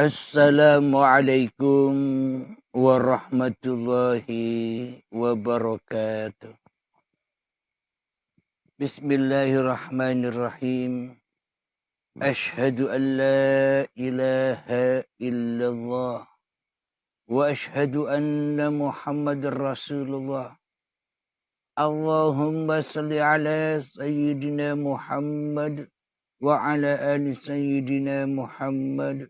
Assalamualaikum warahmatullahi wabarakatuh. Bismillahirrahmanirrahim. Ashhadu an la ilaha illallah wa ashhadu anna Muhammadar Rasulullah. Allahumma salli ala sayyidina Muhammad wa ala ali sayyidina Muhammad.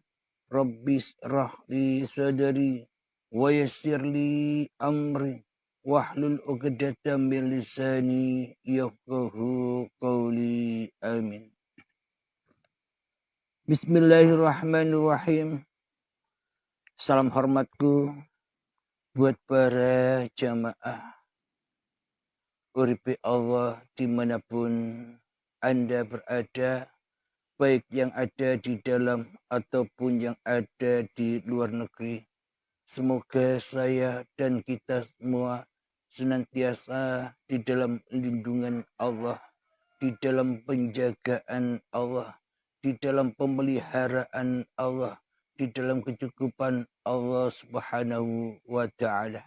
Rabbis rahli sadari wa yassirli amri wahlul 'uqdatam min lisani yafqahu qawli. Amin. Bismillahirrahmanirrahim. Salam hormatku buat para jamaah uripi Allah dimanapun Anda berada, baik yang ada di dalam ataupun yang ada di luar negeri. Semoga saya dan kita semua senantiasa di dalam lindungan Allah, di dalam penjagaan Allah, di dalam pemeliharaan Allah, di dalam kecukupan Allah Subhanahu wa ta'ala.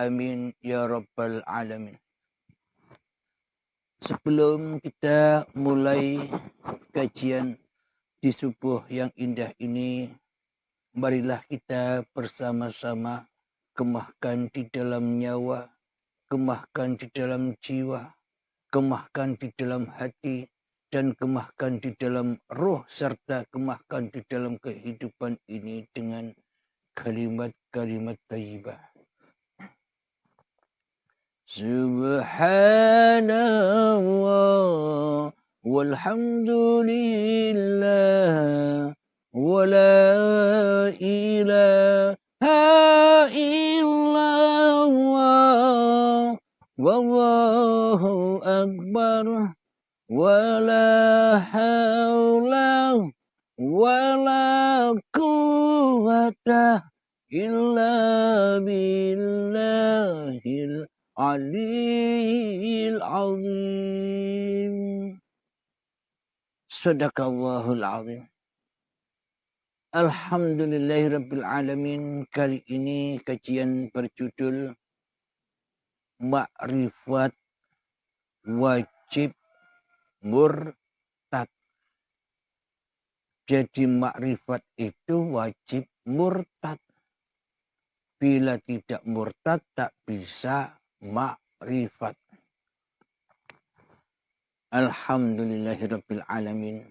Amin ya rabbal alamin. Sebelum kita mulai kajian di subuh yang indah ini, marilah kita bersama-sama kemahkan di dalam nyawa, kemahkan di dalam jiwa, kemahkan di dalam hati, dan kemahkan di dalam roh, serta kemahkan di dalam kehidupan ini dengan kalimat-kalimat thayyibah. Subhanallah walhamdulillah wa la ilaha illallah wallahu akbar wa la hawla wa la quwwata illa billahil Aliyil azim. Sadaqallahul azim. Alhamdulillahirabbil alamin. Kali ini kajian berjudul Makrifat Wajib Murtad. Jadi makrifat itu wajib murtad. Bila tidak murtad tak bisa makrifat. Alhamdulillahirabbil alamin.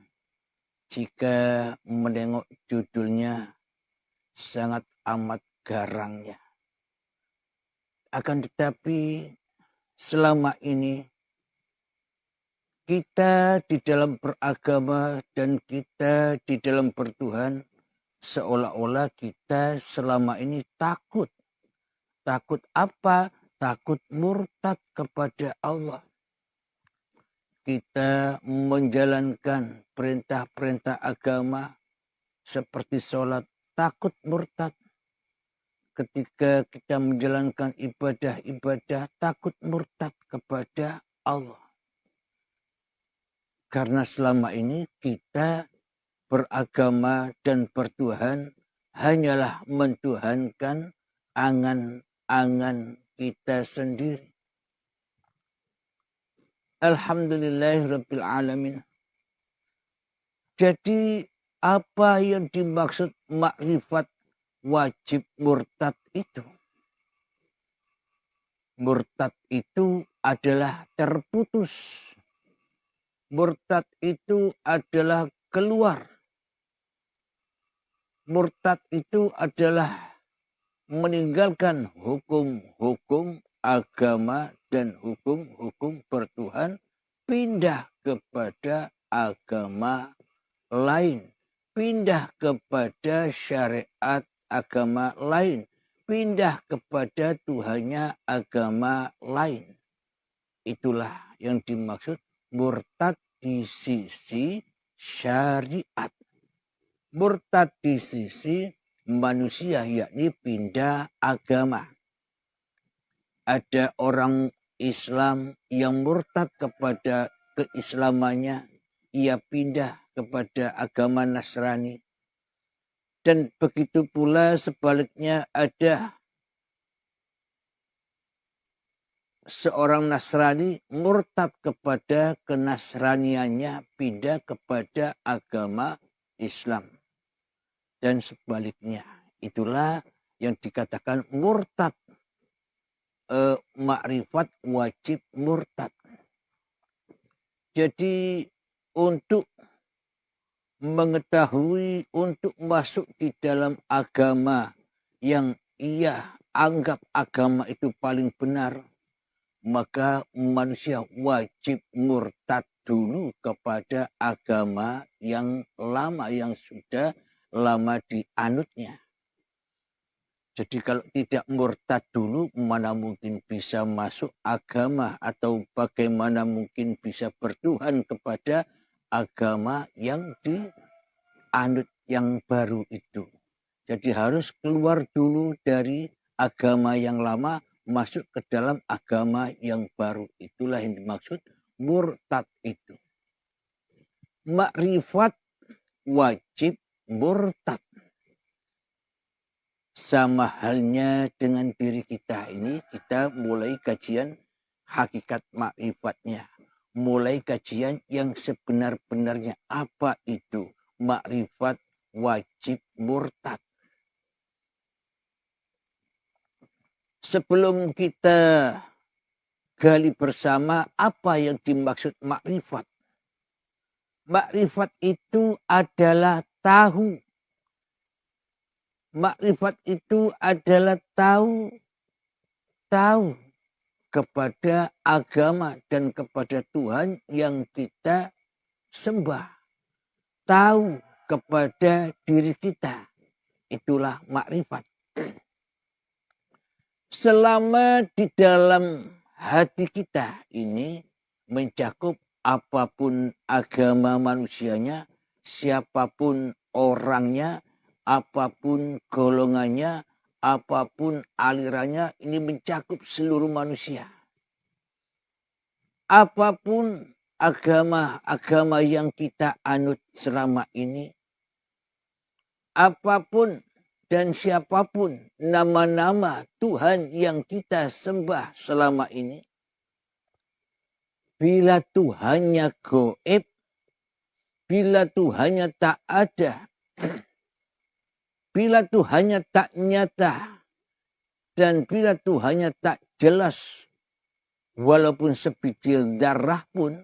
Jika menengok judulnya sangat amat garangnya. Akan tetapi selama ini kita di dalam beragama dan kita di dalam bertuhan seolah-olah kita selama ini takut. Takut apa? Takut murtad kepada Allah. Kita menjalankan perintah-perintah agama seperti sholat, takut murtad. Ketika kita menjalankan ibadah-ibadah, takut murtad kepada Allah. Karena selama ini kita beragama dan bertuhan hanyalah mentuhankan angan-angan kita sendiri. Alhamdulillahirabbil alamin. Jadi apa yang dimaksud makrifat wajib murtad itu? Murtad itu adalah terputus. Murtad itu adalah keluar. Murtad itu adalah meninggalkan hukum-hukum agama dan hukum-hukum bertuhan, pindah kepada agama lain, pindah kepada syariat agama lain, pindah kepada Tuhannya agama lain. Itulah yang dimaksud murtad di sisi syariat. Murtad di sisi manusia, yakni pindah agama. Ada orang Islam yang murtad kepada keislamannya, ia pindah kepada agama Nasrani. Dan begitu pula sebaliknya ada seorang Nasrani murtad kepada kenasraniannya, pindah kepada agama Islam. Dan sebaliknya, itulah yang dikatakan murtad. Makrifat wajib murtad. Jadi untuk mengetahui, untuk masuk di dalam agama yang ia anggap agama itu paling benar, maka manusia wajib murtad dulu kepada agama yang lama, yang sudah lama dianutnya. Jadi kalau tidak murtad dulu, mana mungkin bisa masuk agama, atau bagaimana mungkin bisa bertuhan kepada agama yang dianut yang baru itu. Jadi harus keluar dulu dari agama yang lama, masuk ke dalam agama yang baru. Itulah yang dimaksud murtad itu. Makrifat wajib murtad. Sama halnya dengan diri kita ini, kita mulai kajian hakikat makrifatnya. Mulai kajian yang sebenar-benarnya. Apa itu makrifat wajib murtad? Sebelum kita gali bersama apa yang dimaksud makrifat. Makrifat itu adalah tahu. Makrifat itu adalah tahu kepada agama dan kepada Tuhan yang kita sembah. Tahu kepada diri kita. Itulah makrifat. Selama di dalam hati kita ini mencakup apapun agama manusianya, siapapun orangnya, apapun golongannya, apapun alirannya, ini mencakup seluruh manusia. Apapun agama yang kita anut selama ini, apapun dan siapapun nama-nama Tuhan yang kita sembah selama ini, bila Tuhannya gaib, bila Tuhannya tak ada, bila Tuhannya tak nyata, dan bila Tuhannya tak jelas, walaupun sebiji darah pun,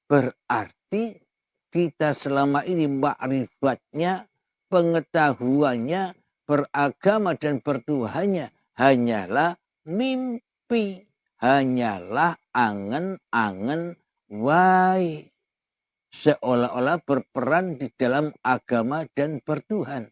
berarti kita selama ini makrifatnya, pengetahuannya, beragama dan bertuhannya hanyalah mimpi, hanyalah angan-angan wae. Seolah-olah berperan di dalam agama dan bertuhan.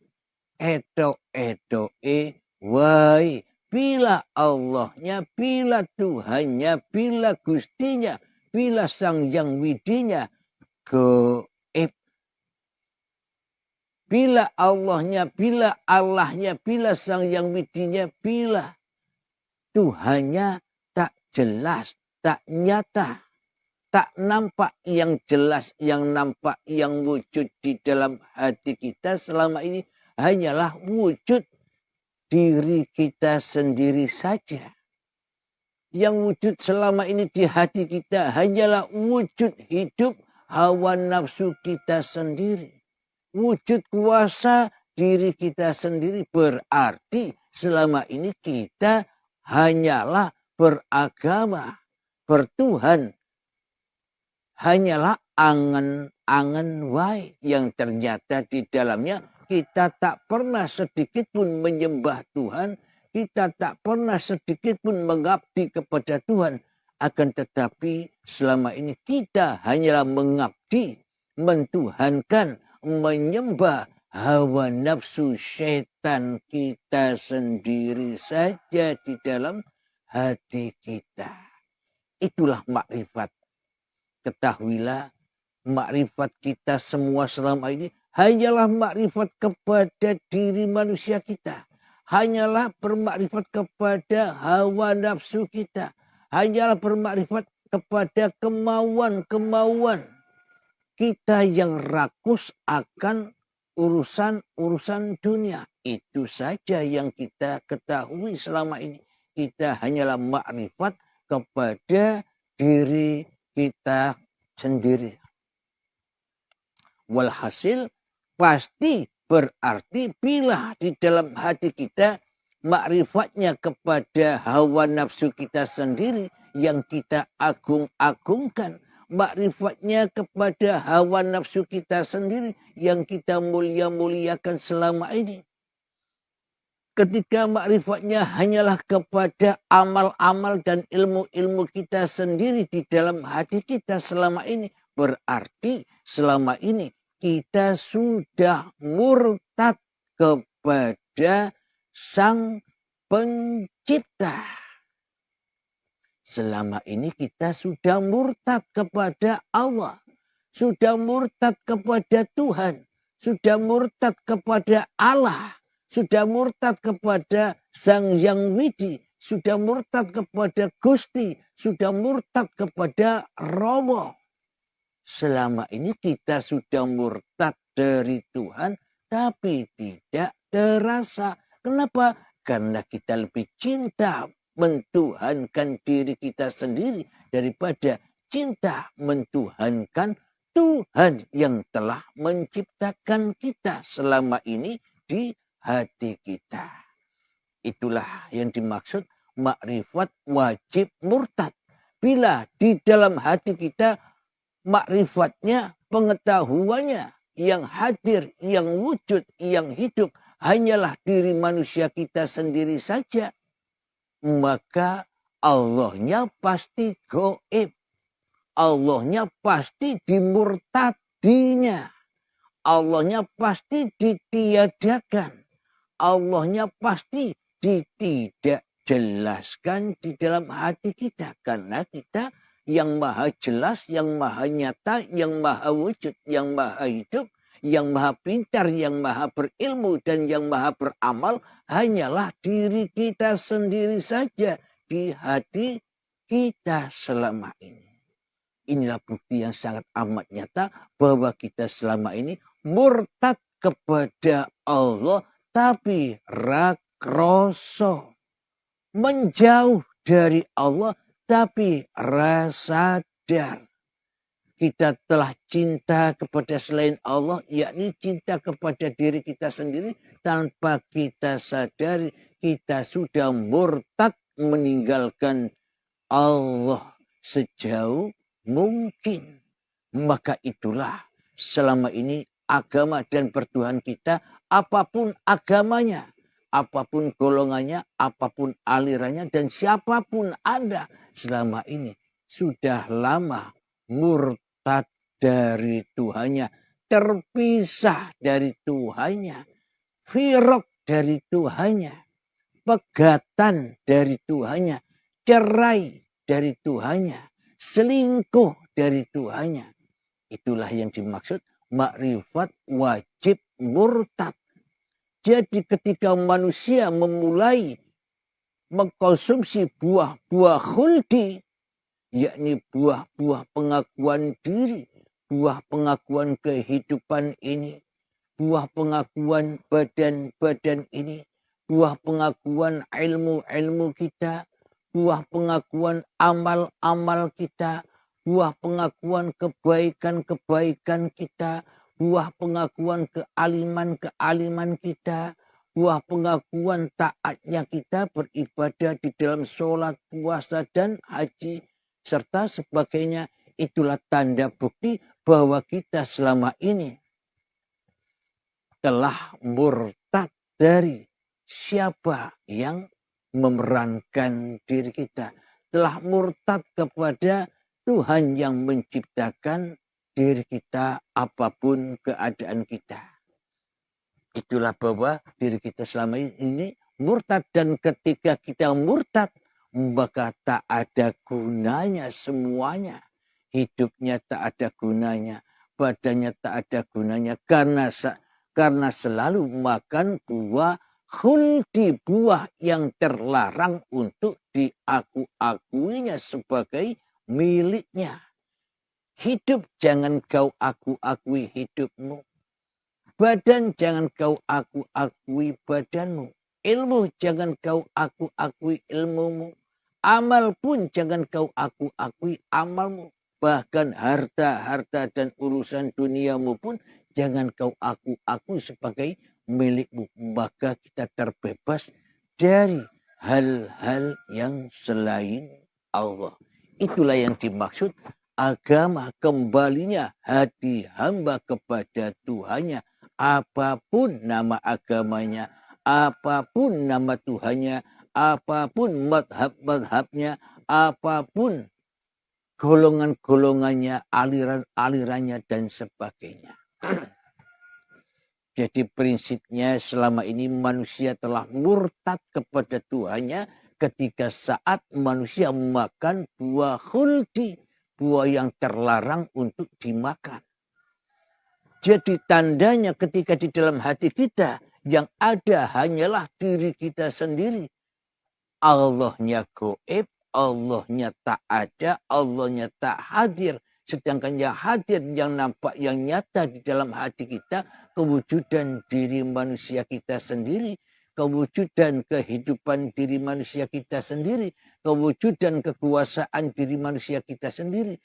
Edo-edoe wae. Bila Allahnya, bila Tuhannya, bila Gustinya, bila Sang Yang Widinya gaib. Bila Allahnya, bila Allahnya, bila Sang Yang Widinya, bila Tuhannya tak jelas, tak nyata, tak nampak yang jelas, yang nampak, yang wujud di dalam hati kita selama ini hanyalah wujud diri kita sendiri saja. Yang wujud selama ini di hati kita hanyalah wujud hidup hawa nafsu kita sendiri. Wujud kuasa diri kita sendiri, berarti selama ini kita hanyalah beragama, bertuhan, hanyalah angan-angan wae yang ternyata di dalamnya kita tak pernah sedikit pun menyembah Tuhan, kita tak pernah sedikit pun mengabdi kepada Tuhan. Akan tetapi selama ini kita hanyalah mengabdi, mentuhankan, menyembah hawa nafsu setan kita sendiri saja di dalam hati kita. Itulah makrifat. Ketahuilah, makrifat kita semua selama ini hanyalah makrifat kepada diri manusia kita. Hanyalah bermakrifat kepada hawa nafsu kita. Hanyalah bermakrifat kepada kemauan-kemauan kita yang rakus akan urusan dunia. Itu saja yang kita ketahui selama ini. Kita hanyalah makrifat kepada diri kita sendiri. Walhasil pasti berarti bila di dalam hati kita makrifatnya kepada hawa nafsu kita sendiri yang kita agung-agungkan. Makrifatnya kepada hawa nafsu kita sendiri yang kita mulia-muliakan selama ini. Ketika makrifatnya hanyalah kepada amal-amal dan ilmu-ilmu kita sendiri di dalam hati kita selama ini. Berarti selama ini kita sudah murtad kepada Sang Pencipta. Selama ini kita sudah murtad kepada Allah. Sudah murtad kepada Tuhan. Sudah murtad kepada Allah. Sudah murtad kepada Sang Yang Widi. Sudah murtad kepada Gusti. Sudah murtad kepada Romo. Selama ini kita sudah murtad dari Tuhan. Tapi tidak terasa. Kenapa? Karena kita lebih cinta mentuhankan diri kita sendiri daripada cinta mentuhankan Tuhan yang telah menciptakan kita selama ini di hati kita. Itulah yang dimaksud makrifat wajib murtad. Bila di dalam hati kita makrifatnya, pengetahuannya yang hadir, yang wujud, yang hidup hanyalah diri manusia kita sendiri saja, maka Allahnya pasti goib. Allahnya pasti dimurtadinya. Allahnya pasti ditiadakan. Allahnya pasti tidak jelaskan di dalam hati kita. Karena kita yang maha jelas, yang maha nyata, yang maha wujud, yang maha hidup, yang maha pintar, yang maha berilmu, dan yang maha beramal hanyalah diri kita sendiri saja di hati kita selama ini. Inilah bukti yang sangat amat nyata bahwa kita selama ini murtad kepada Allah tapi rakroso. Menjauh dari Allah tapi rasadar. Kita telah cinta kepada selain Allah, yakni cinta kepada diri kita sendiri. Tanpa kita sadari, kita sudah murtad meninggalkan Allah sejauh mungkin. Maka itulah selama ini agama dan pertuhan kita, apapun agamanya, apapun golongannya, apapun alirannya, dan siapapun Anda selama ini sudah lama murtad dari Tuhannya, terpisah dari Tuhannya, firaq dari Tuhannya, pegatan dari Tuhannya, cerai dari Tuhannya, selingkuh dari Tuhannya. Itulah yang dimaksud makrifat wajib murtad. Jadi ketika manusia memulai mengkonsumsi buah-buah khuldi, yakni buah-buah pengakuan diri, buah pengakuan kehidupan ini, buah pengakuan badan-badan ini, buah pengakuan ilmu-ilmu kita, buah pengakuan amal-amal kita, buah pengakuan kebaikan-kebaikan kita, buah pengakuan kealiman-kealiman kita, buah pengakuan taatnya kita beribadah di dalam sholat, puasa, dan haji, serta sebagainya. Itulah tanda bukti bahwa kita selama ini telah murtad dari siapa yang memerankan diri kita. Telah murtad kepada Tuhan yang menciptakan diri kita apapun keadaan kita. Itulah bahwa diri kita selama ini murtad. Dan ketika kita murtad, maka tak ada gunanya semuanya. Hidupnya tak ada gunanya. Badannya tak ada gunanya. Karena selalu makan buah khuldi, buah yang terlarang untuk diaku-akuinya sebagai miliknya. Hidup jangan kau aku-akui hidupmu. Badan jangan kau aku-akui badanmu. Ilmu jangan kau aku-akui ilmumu. Amal pun jangan kau aku-akui amalmu. Bahkan harta dan urusan duniamu pun jangan kau aku sebagai milikmu. Maka kita terbebas dari hal-hal yang selain Allah. Itulah yang dimaksud agama, kembalinya hati hamba kepada Tuhannya. Apapun nama agamanya, apapun nama Tuhannya, apapun madhab-madhabnya, apapun golongan-golongannya, aliran-alirannya, dan sebagainya. Jadi prinsipnya selama ini manusia telah murtad kepada Tuhannya ketika saat manusia makan buah khuldi, buah yang terlarang untuk dimakan. Jadi tandanya ketika di dalam hati kita yang ada hanyalah diri kita sendiri. Allahnya goib, Allahnya tak ada, Allahnya tak hadir. Sedangkan yang hadir, yang nampak, yang nyata di dalam hati kita, kewujudan diri manusia kita sendiri, kewujudan kehidupan diri manusia kita sendiri, kewujudan kekuasaan diri manusia kita sendiri.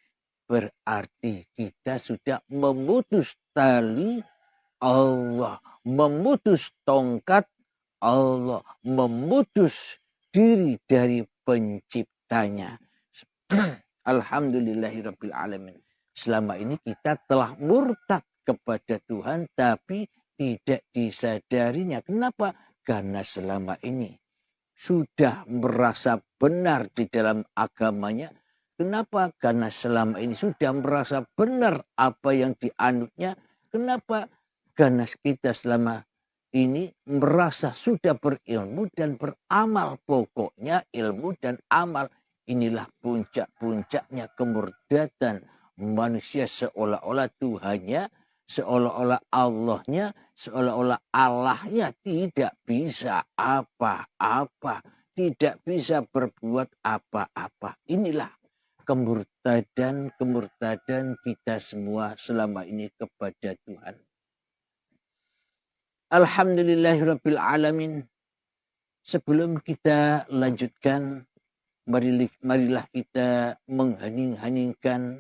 Berarti kita sudah memutus tali Allah, memutus tongkat Allah, memutus diri dari penciptanya. Alhamdulillahirabbil alamin. Selama ini kita telah murtad kepada Tuhan tapi tidak disadarinya. Kenapa? Karena selama ini sudah merasa benar di dalam agamanya. Kenapa? Karena selama ini sudah merasa benar apa yang dianutnya. Kenapa? Karena kita selama ini merasa sudah berilmu dan beramal. Pokoknya ilmu dan amal. Inilah puncak-puncaknya kemurdadan manusia, seolah-olah Tuhannya, seolah-olah Allahnya, seolah-olah Allahnya tidak bisa apa-apa. Tidak bisa berbuat apa-apa. Inilah kemurtadan kita semua selama ini kepada Tuhan. Alhamdulillahirabbil alamin. Sebelum kita lanjutkan, marilah kita menghening-heningkan,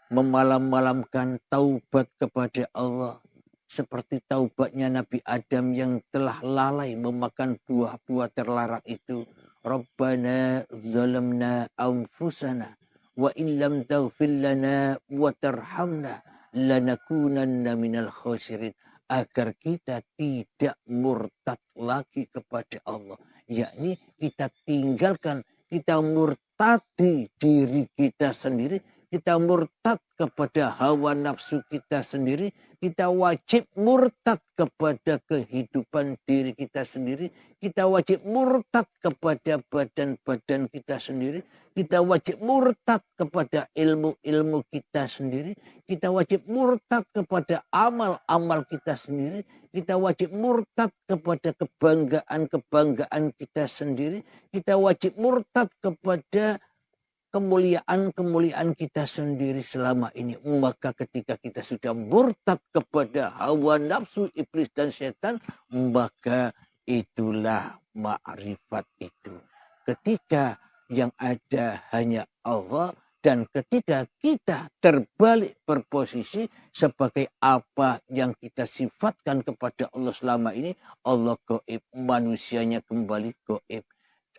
memalam-malamkan taubat kepada Allah. Seperti taubatnya Nabi Adam yang telah lalai memakan buah-buah terlarang itu. Rabbana zalamna anfusana wa illam taghfir lana wa tarhamna lanakunanna minal khasirin. Agar kita tidak murtad lagi kepada Allah. Yakni kita tinggalkan, kita murtadi diri kita sendiri, kita murtad kepada hawa nafsu kita sendiri, kita wajib murtad kepada kehidupan diri kita sendiri, kita wajib murtad kepada badan-badan kita sendiri, kita wajib murtad kepada ilmu-ilmu kita sendiri, kita wajib murtad kepada amal-amal kita sendiri, kita wajib murtad kepada kebanggaan-kebanggaan kita sendiri, kita wajib murtad kepada kemuliaan-kemuliaan kita sendiri selama ini. Maka ketika kita sudah murtad kepada hawa nafsu iblis dan setan, maka itulah ma'rifat itu. Ketika yang ada hanya Allah, dan ketika kita terbalik berposisi sebagai apa yang kita sifatkan kepada Allah selama ini, Allah gaib, manusianya kembali gaib.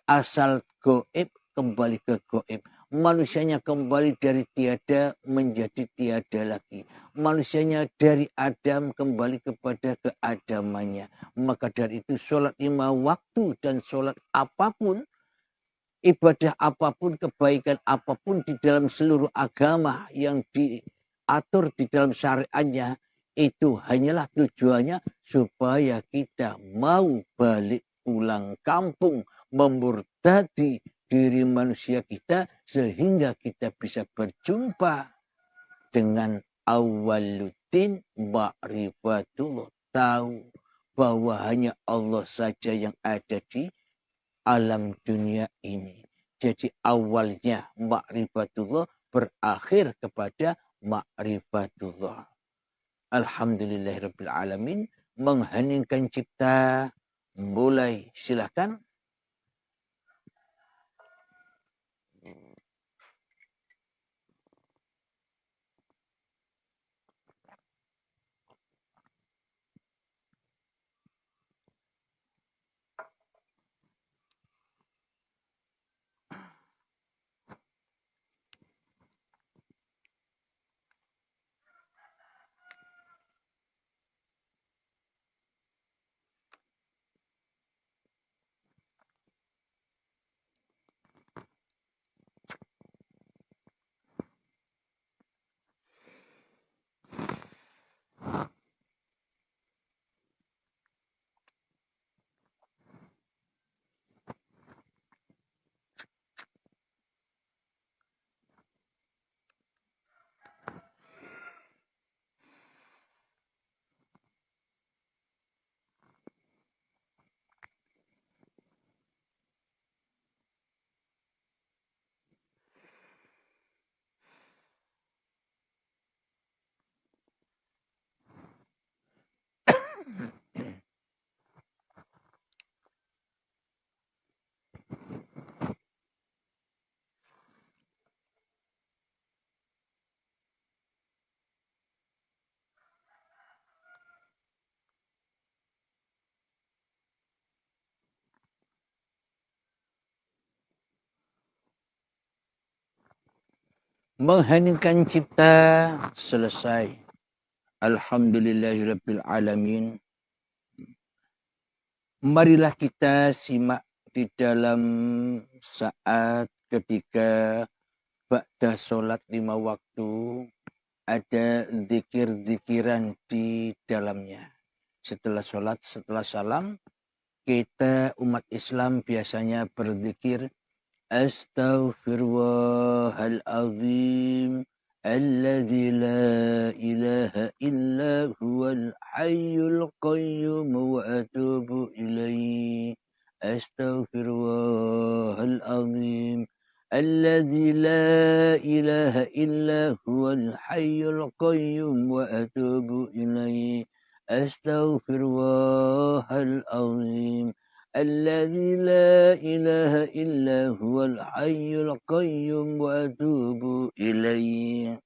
Asal gaib kembali ke gaib. Manusianya kembali dari tiada menjadi tiada lagi. Manusianya dari Adam kembali kepada keadamannya. Maka dari itu sholat 5 waktu dan sholat apapun, ibadah apapun, kebaikan apapun di dalam seluruh agama yang diatur di dalam syariatnya, itu hanyalah tujuannya supaya kita mau balik pulang kampung, memurtadi diri manusia kita, sehingga kita bisa berjumpa dengan awaluddin ma'rifatullah. Tahu bahwa hanya Allah saja yang ada di alam dunia ini. Jadi awalnya ma'rifatullah, berakhir kepada ma'rifatullah. Alhamdulillahirabbil alamin. Mengheningkan cipta. Mulai, silakan. Mengheningkan cipta selesai. Alhamdulillahirabbil alamin. Marilah kita simak di dalam saat ketika ba'da solat 5 waktu ada zikir-zikiran di dalamnya. Setelah solat, setelah salam, kita umat Islam biasanya berzikir Astaghfirullahalazim alladzi la ilaha illa huwal hayyul qayyum wa atubu ilaihi. Astaghfirullahalazim alladzi la ilaha illa huwal hayyul qayyum wa atubu ilaihi. Astaghfirullahalazim الذي لا إله إلا هو الحي القيوم وأتوب إليه.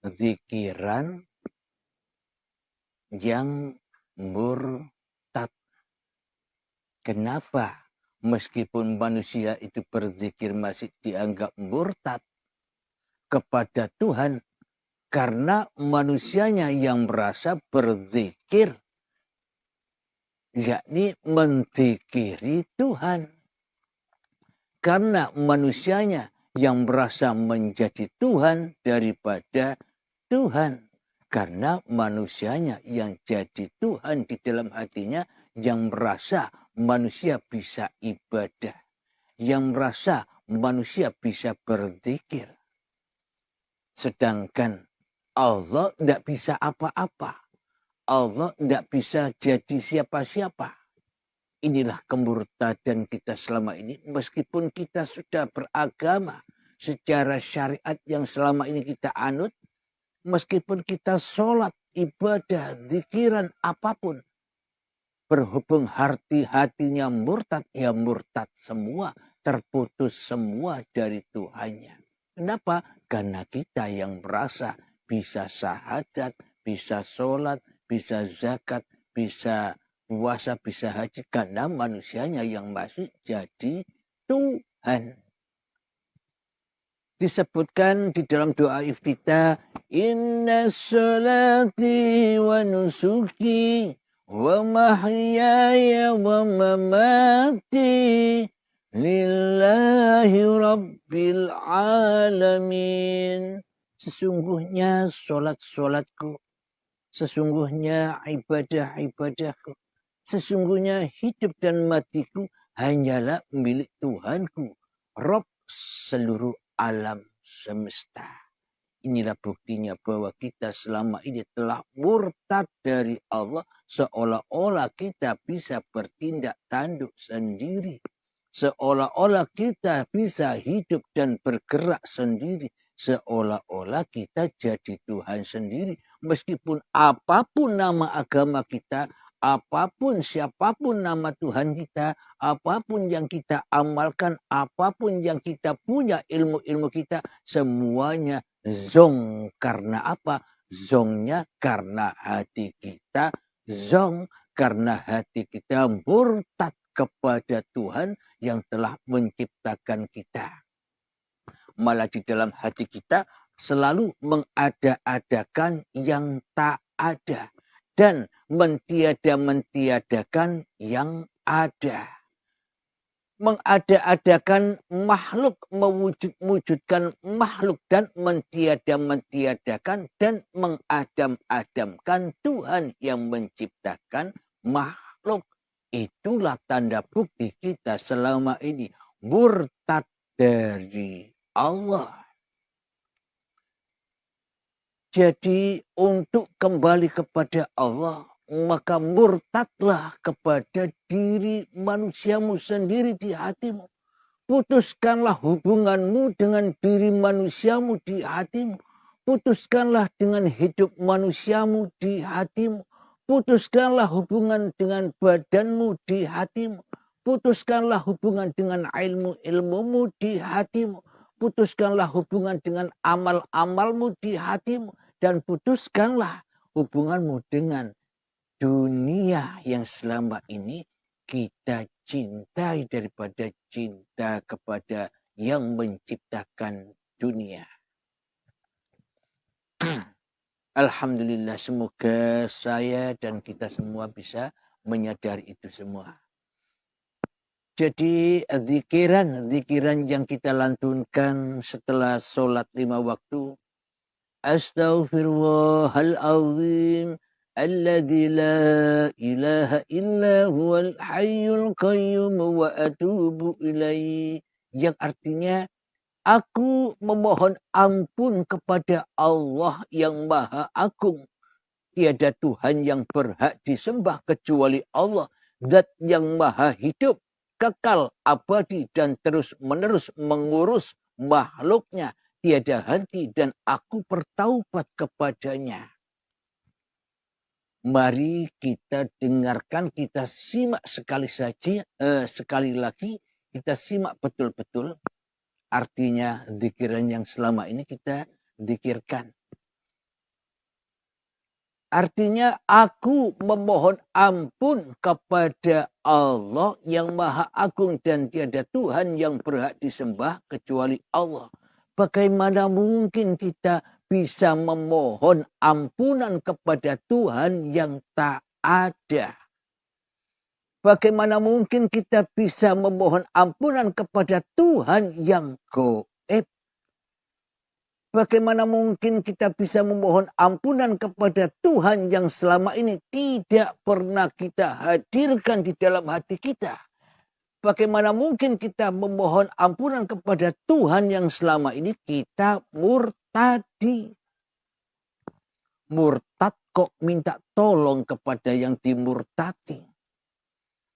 Zikiran yang murtad. Kenapa? Meskipun manusia itu berzikir masih dianggap murtad kepada Tuhan, karena manusianya yang merasa berzikir, yakni menzikiri Tuhan. Karena manusianya yang merasa menjadi Tuhan daripada Tuhan. Karena manusianya yang jadi Tuhan di dalam hatinya, yang merasa manusia bisa ibadah. Yang merasa manusia bisa berzikir. Sedangkan Allah tidak bisa apa-apa. Allah tidak bisa jadi siapa-siapa. Inilah kemurtadan kita selama ini. Meskipun kita sudah beragama secara syariat yang selama ini kita anut. Meskipun kita sholat, ibadah, zikiran, apapun. Berhubung hatinya murtad, ya murtad semua. Terputus semua dari Tuhannya. Kenapa? Karena kita yang merasa bisa syahadat, bisa sholat, bisa zakat, bisa puasa, bisa haji. Karena manusianya yang masih jadi Tuhan. Disebutkan di dalam doa iftitah, Inna sholati wa nusuki wa mahyaya wa mamati lillahi rabbil alamin. Sesungguhnya solat-solatku, sesungguhnya ibadah-ibadahku, sesungguhnya hidup dan matiku hanyalah milik Tuhanku, Rob seluruh alam semesta. Inilah buktinya bahwa kita selama ini telah murtad dari Allah, seolah-olah kita bisa bertindak tanduk sendiri. Seolah-olah kita bisa hidup dan bergerak sendiri. seolah-olah kita jadi Tuhan sendiri. Meskipun apapun nama agama kita, apapun siapapun nama Tuhan kita, apapun yang kita amalkan, apapun yang kita punya ilmu-ilmu kita, semuanya zong. Karena apa? Zongnya karena hati kita zong, karena hati kita murtad kepada Tuhan yang telah menciptakan kita. Malah di dalam hati kita selalu mengada-adakan yang tak ada dan mentiada-mentiadakan yang ada. Mengada-adakan makhluk, mewujudkan makhluk dan mentiada-mentiadakan dan mengadam-adamkan Tuhan yang menciptakan makhluk. Itulah tanda bukti kita selama ini murtad dari Allah. Jadi untuk kembali kepada Allah, maka murtadlah kepada diri manusiamu sendiri di hatimu. Putuskanlah hubunganmu dengan diri manusiamu di hatimu. Putuskanlah dengan hidup manusiamu di hatimu. Putuskanlah hubungan dengan badanmu di hatimu. Putuskanlah hubungan dengan ilmu-ilmumu di hatimu. Putuskanlah hubungan dengan amal-amalmu di hatimu. Dan putuskanlah hubunganmu dengan dunia yang selama ini kita cintai daripada cinta kepada yang menciptakan dunia. Alhamdulillah, semoga saya dan kita semua bisa menyadari itu semua. Jadi zikiran yang kita lantunkan setelah sholat 5 waktu. Astaghfirullahalazim alladzi la ilaha illa huwal hayyul qayyum wa atubu ilaihi. Yang artinya aku memohon ampun kepada Allah yang Maha Agung. Tiada Tuhan yang berhak disembah kecuali Allah. Zat yang Maha Hidup, kekal, abadi, dan terus-menerus mengurus makhluknya. Tiada henti dan aku bertaubat kepadanya. Mari kita dengarkan, kita simak sekali lagi, kita simak betul-betul artinya zikiran yang selama ini kita zikirkan. Artinya aku memohon ampun kepada Allah yang Maha Agung dan tiada Tuhan yang berhak disembah kecuali Allah. Bagaimana mungkin kita bisa memohon ampunan kepada Tuhan yang tak ada? Bagaimana mungkin kita bisa memohon ampunan kepada Tuhan yang gaib? Bagaimana mungkin kita bisa memohon ampunan kepada Tuhan yang selama ini tidak pernah kita hadirkan di dalam hati kita? Bagaimana mungkin kita memohon ampunan kepada Tuhan yang selama ini kita murtadi? Murtad kok minta tolong kepada yang dimurtadi?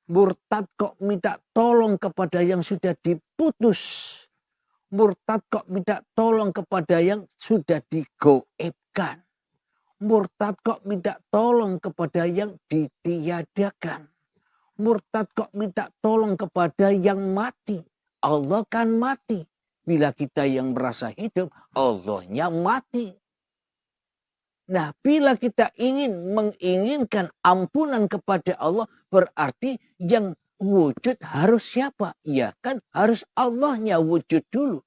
Murtad kok minta tolong kepada yang sudah diputus? Murtad kok minta tolong kepada yang sudah digoibkan? Murtad kok minta tolong kepada yang ditiadakan? Murtad kok minta tolong kepada yang mati? Allah kan mati. Bila kita yang merasa hidup, Allahnya mati. Nah, bila kita menginginkan ampunan kepada Allah, berarti yang wujud harus siapa? Ya kan harus Allahnya wujud dulu.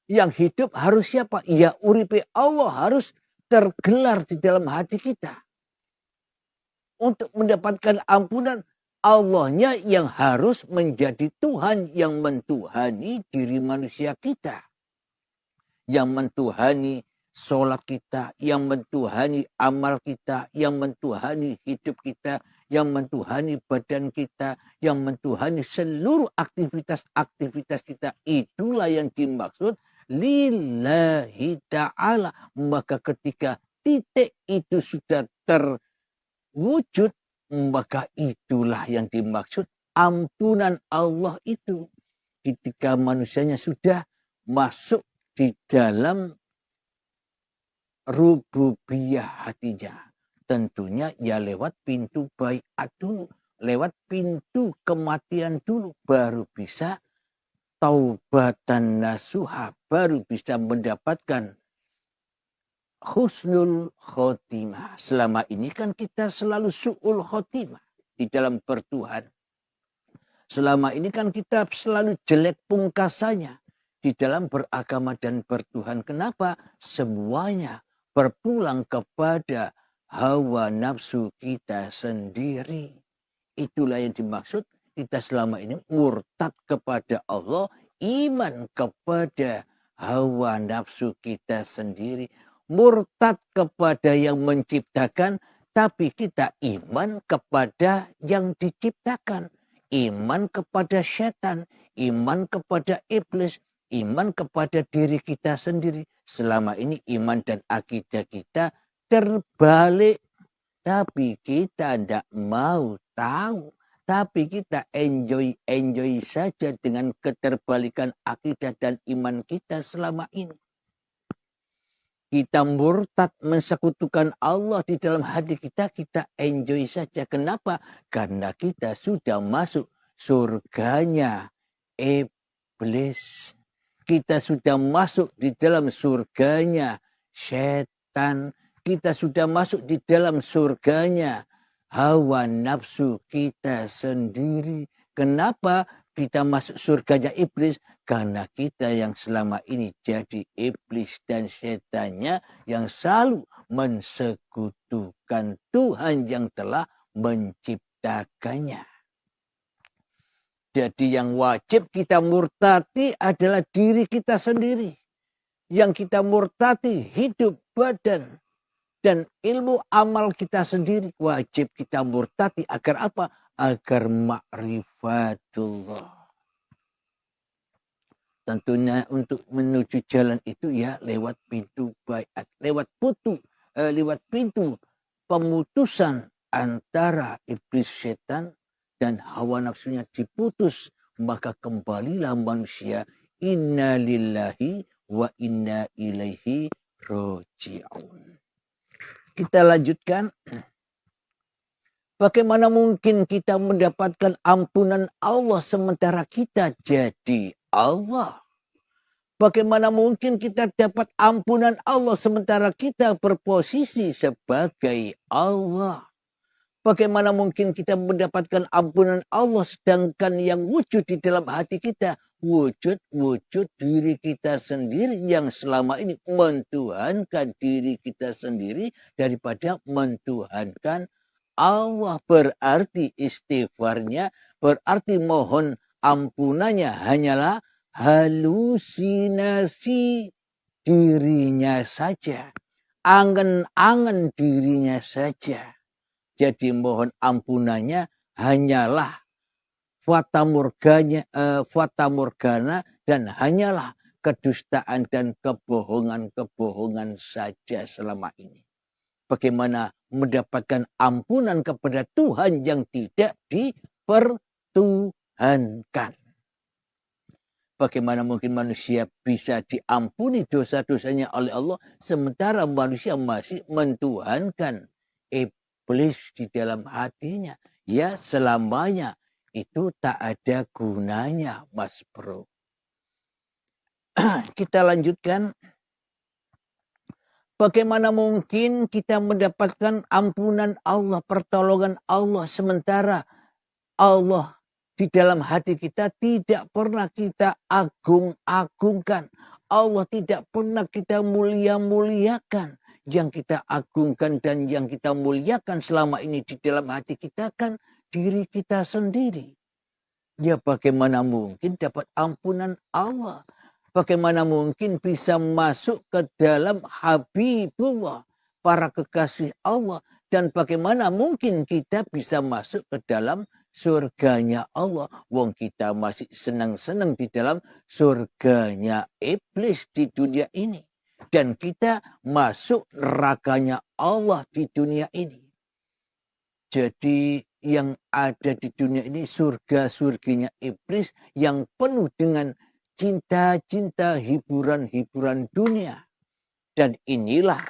Yang hidup harus siapa? Ya uripe Allah harus tergelar di dalam hati kita. Untuk mendapatkan ampunan, Allahnya yang harus menjadi Tuhan yang mentuhani diri manusia kita. Yang mentuhani sholat kita, yang mentuhani amal kita, yang mentuhani hidup kita, yang mentuhani badan kita, yang mentuhani seluruh aktivitas-aktivitas kita. Itulah yang dimaksud lillahi ta'ala. Maka ketika titik itu sudah terwujud, maka itulah yang dimaksud ampunan Allah itu. Ketika manusianya sudah masuk di dalam rububiyah hatinya. Tentunya ya lewat pintu baiat dulu, lewat pintu kematian dulu, baru bisa taubatan nasuha, baru bisa mendapatkan husnul khotimah. Selama ini kan kita selalu su'ul khotimah di dalam bertuhan. Selama ini kan kita selalu jelek pungkasannya di dalam beragama dan bertuhan. Kenapa? Semuanya berpulang kepada hawa nafsu kita sendiri. Itulah yang dimaksud kita selama ini murtad kepada Allah, iman kepada hawa nafsu kita sendiri. Murtad kepada yang menciptakan, tapi kita iman kepada yang diciptakan. Iman kepada setan, iman kepada iblis, iman kepada diri kita sendiri. Selama ini iman dan akidah kita terbalik. Tapi kita tidak mau tahu. Tapi kita enjoy saja dengan keterbalikan akidah dan iman kita selama ini. Kita murtad mensekutukan Allah di dalam hati kita, kita enjoy saja. Kenapa? Karena kita sudah masuk surganya iblis. Kita sudah masuk di dalam surganya setan. Kita sudah masuk di dalam surganya hawa nafsu kita sendiri. Kenapa kita masuk surganya iblis? Karena kita yang selama ini jadi iblis dan setannya yang selalu mensekutukan Tuhan yang telah menciptakannya. Jadi yang wajib kita murtati adalah diri kita sendiri. Yang kita murtati hidup, badan, dan ilmu amal kita sendiri. Wajib kita murtati agar apa? Agar ma'rifatullah. Tentunya untuk menuju jalan itu ya lewat pintu baiat. Lewat pintu pemutusan antara iblis setan dan hawa nafsunya diputus. Maka kembalilah manusia. Inna lillahi wa inna ilaihi roji'un. Kita lanjutkan. Bagaimana mungkin kita mendapatkan ampunan Allah sementara kita jadi Allah? Bagaimana mungkin kita dapat ampunan Allah sementara kita berposisi sebagai Allah? Bagaimana mungkin kita mendapatkan ampunan Allah sedangkan yang wujud di dalam hati kita? Wujud diri kita sendiri yang selama ini mentuhankan diri kita sendiri daripada mentuhankan Allah. Berarti istighfarnya, berarti mohon ampunannya hanyalah halusinasi dirinya saja. Angan-angan dirinya saja. Jadi mohon ampunannya hanyalah fata morgana dan hanyalah kedustaan dan kebohongan-kebohongan saja selama ini. Bagaimana mendapatkan ampunan kepada Tuhan yang tidak dipertuhankan? Bagaimana mungkin manusia bisa diampuni dosa-dosanya oleh Allah sementara manusia masih mentuhankan iblis di dalam hatinya? Ya selamanya itu tak ada gunanya, Mas Bro. Kita lanjutkan. Bagaimana mungkin kita mendapatkan ampunan Allah, pertolongan Allah sementara Allah di dalam hati kita tidak pernah kita agung-agungkan. Allah tidak pernah kita mulia-muliakan. Yang kita agungkan dan yang kita muliakan selama ini di dalam hati kita kan diri kita sendiri. Ya bagaimana mungkin dapat ampunan Allah? Bagaimana mungkin bisa masuk ke dalam Habibullah, para kekasih Allah. Dan bagaimana mungkin kita bisa masuk ke dalam surganya Allah. Wong kita masih senang-senang di dalam surganya iblis di dunia ini. Dan kita masuk nerakanya Allah di dunia ini. Jadi yang ada di dunia ini surga-surganya iblis yang penuh dengan cinta-cinta hiburan-hiburan dunia. Dan inilah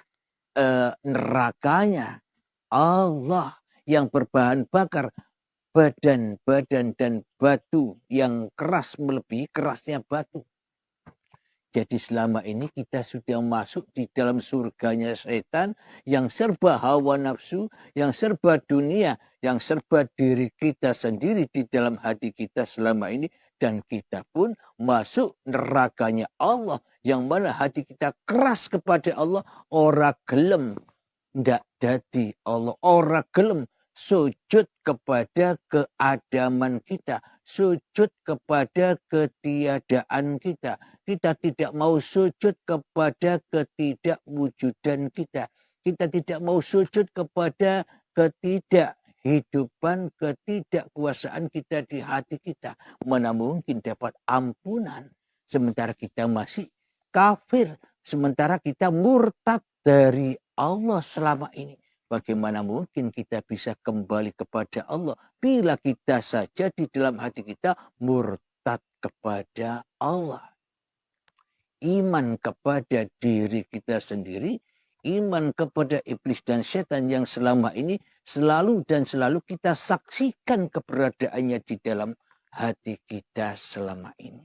nerakanya Allah yang berbahan bakar badan-badan dan batu yang keras melebihi kerasnya batu. Jadi selama ini kita sudah masuk di dalam surganya setan yang serba hawa nafsu, yang serba dunia, yang serba diri kita sendiri di dalam hati kita selama ini. Dan kita pun masuk nerakanya Allah yang mana hati kita keras kepada Allah. Ora gelem ndak dadi Allah, ora gelem sujud kepada keadaman kita, sujud kepada ketiadaan kita. Kita tidak mau sujud kepada ketidakwujudan kita. Kita tidak mau sujud kepada ketidakhidupan, ketidakkuasaan kita di hati kita. Mana mungkin dapat ampunan sementara kita masih kafir, sementara kita murtad dari Allah selama ini. Bagaimana mungkin kita bisa kembali kepada Allah bila kita saja di dalam hati kita murtad kepada Allah. Iman kepada diri kita sendiri, iman kepada iblis dan setan yang selama ini selalu dan selalu kita saksikan keberadaannya di dalam hati kita selama ini.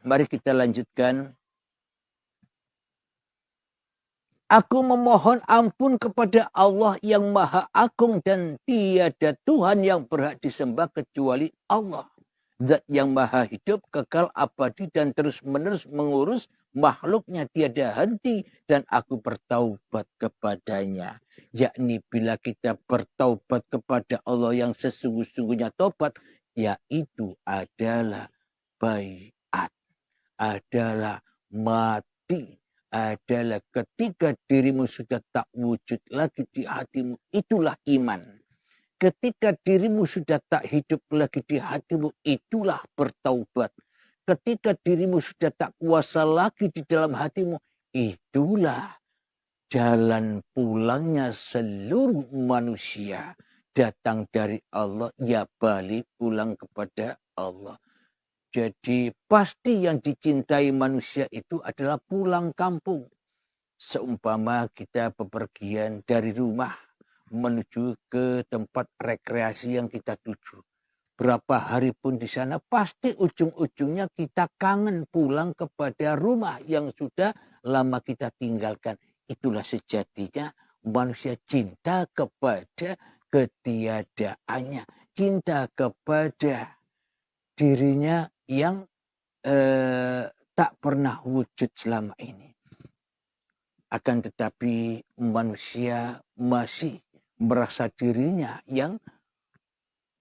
Mari kita lanjutkan. Aku memohon ampun kepada Allah yang Maha Agung dan tiada Tuhan yang berhak disembah kecuali Allah. Zat yang Maha Hidup, kekal abadi dan terus-menerus mengurus makhluknya tiada henti. Dan aku bertaubat kepadanya. Yakni bila kita bertaubat kepada Allah yang sesungguh-sungguhnya taubat, yaitu adalah baiat, adalah mati. Adalah ketika dirimu sudah tak wujud lagi di hatimu, itulah iman. Ketika dirimu sudah tak hidup lagi di hatimu, itulah bertaubat. Ketika dirimu sudah tak kuasa lagi di dalam hatimu, itulah jalan pulangnya seluruh manusia. Datang dari Allah, ya balik pulang kepada Allah. Jadi pasti yang dicintai manusia itu adalah pulang kampung. Seumpama kita bepergian dari rumah menuju ke tempat rekreasi yang kita tuju. Berapa hari pun di sana pasti ujung-ujungnya kita kangen pulang kepada rumah yang sudah lama kita tinggalkan. Itulah sejatinya manusia cinta kepada ketiadaannya. Cinta kepada dirinya yang tak pernah wujud selama ini. Akan tetapi manusia masih merasa dirinya yang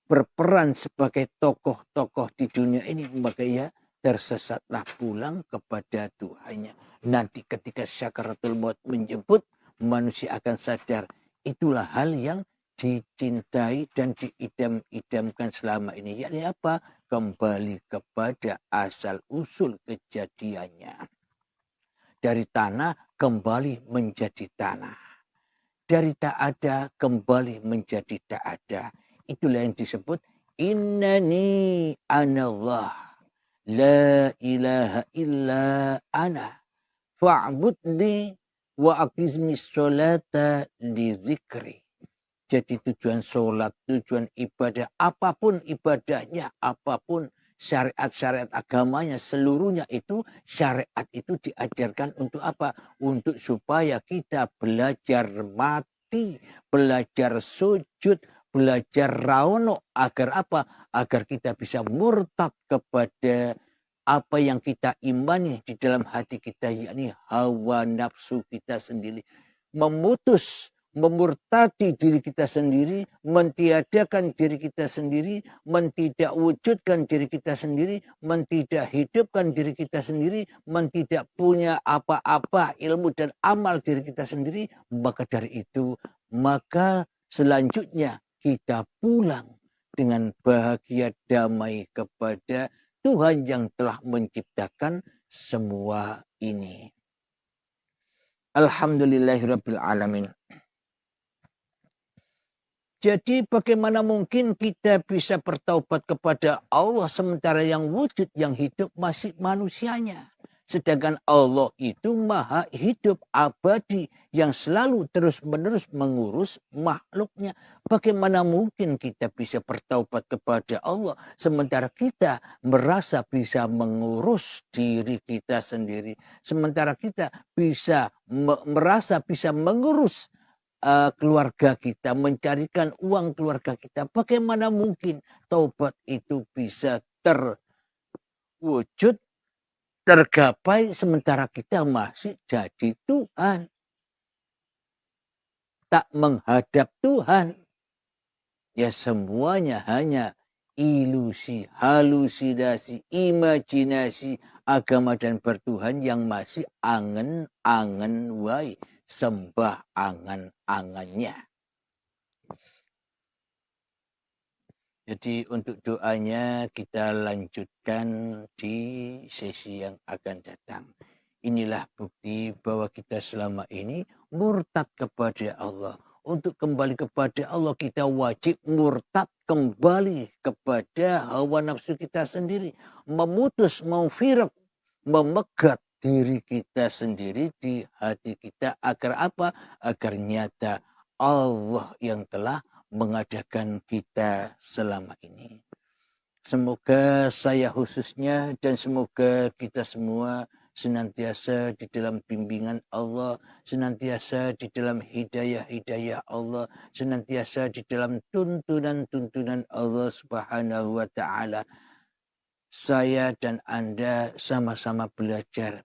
berperan sebagai tokoh-tokoh di dunia ini. Maka ya tersesatlah pulang kepada Tuhannya. Nanti ketika syakaratul maut menjemput, manusia akan sadar itulah hal yang dicintai dan diidam-idamkan selama ini. Yakni apa? Kembali kepada asal-usul kejadiannya. Dari tanah kembali menjadi tanah. Dari tak ada kembali menjadi tak ada. Itulah yang disebut innani anallah la ilaha illa ana fa'budni wa aqizmis sholata li dzikri. Jadi tujuan sholat, tujuan ibadah, apapun ibadahnya, apapun syariat-syariat agamanya, seluruhnya itu syariat itu diajarkan untuk apa? Untuk supaya kita belajar mati, belajar sujud, belajar rawono. Agar apa? Agar kita bisa murtad kepada apa yang kita imani di dalam hati kita, yakni hawa nafsu kita sendiri. Memurtadi diri kita sendiri, mentiadakan diri kita sendiri, mentidak wujudkan diri kita sendiri, mentidak hidupkan diri kita sendiri, mentidak punya apa-apa ilmu dan amal diri kita sendiri. Maka dari itu, maka selanjutnya kita pulang dengan bahagia damai kepada Tuhan yang telah menciptakan semua ini. Alhamdulillahirabbil alamin. Jadi bagaimana mungkin kita bisa bertaubat kepada Allah sementara yang wujud, yang hidup masih manusianya. Sedangkan Allah itu maha hidup abadi yang selalu terus-menerus mengurus makhluknya. Bagaimana mungkin kita bisa bertaubat kepada Allah sementara kita merasa bisa mengurus diri kita sendiri. Sementara kita bisa merasa bisa mengurus keluarga kita, mencarikan uang keluarga kita. Bagaimana mungkin taubat itu bisa terwujud, tergapai sementara kita masih jadi Tuhan. Tak menghadap Tuhan. Ya semuanya hanya ilusi, halusinasi, imajinasi agama dan bertuhan yang masih angen-angen wae, sembah angan-angannya. Jadi untuk doanya kita lanjutkan di sesi yang akan datang. Inilah bukti bahwa kita selama ini murtad kepada Allah. Untuk kembali kepada Allah kita wajib murtad kembali kepada hawa nafsu kita sendiri. Memutus, memfirak, memegat diri kita sendiri di hati kita. Agar apa? Agar nyata Allah yang telah mengadakan kita selama ini. Semoga saya khususnya dan semoga kita semua senantiasa di dalam bimbingan Allah, senantiasa di dalam hidayah-hidayah Allah, senantiasa di dalam tuntunan-tuntunan Allah Subhanahu wa taala. Saya dan Anda sama-sama belajar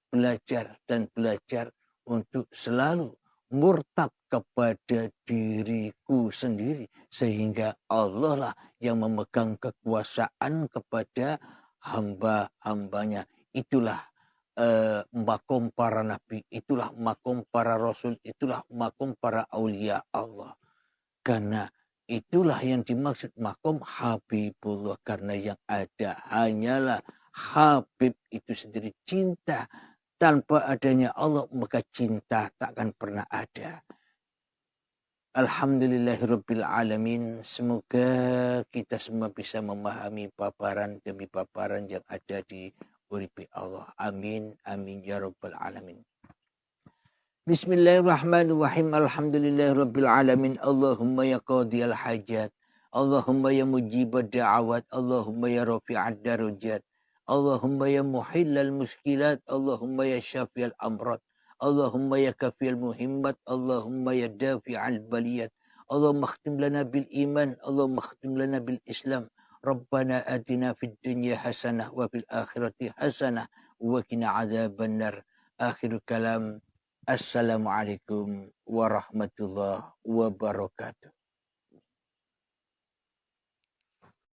dan belajar untuk selalu murtad kepada diriku sendiri. Sehingga Allah lah yang memegang kekuasaan kepada hamba-hambanya. Itulah makom para nabi, itulah makom para rasul, itulah makom para aulia Allah. Karena itulah yang dimaksud makom Habibullah. Karena yang ada hanyalah Habib itu sendiri, cinta. Tanpa adanya Allah maka cinta takkan pernah ada. Alhamdulillahirabbil alamin. Semoga kita semua bisa memahami paparan demi paparan yang ada di uripi Allah. Amin amin ya rabbal alamin. Bismillahirrahmanirrahim. Alhamdulillahirabbil alamin. Allahumma ya qadiyal hajat. Allahumma ya mujibad da'awat. Allahumma ya rafi'ad darajat. Allahumma ya muhillal muskilat. Allahumma ya syafi'al amrat. Allahumma ya kafiyal muhimmat. Allahumma ya dafi'al baliyat. Allahumma khtim lana bil iman. Allahumma khtim lana bil islam. Rabbana atina fid dunya hasanah wa fil akhirati hasanah wa qina adzaban nar. Akhirul kalam. Assalamualaikum warahmatullahi wabarakatuh.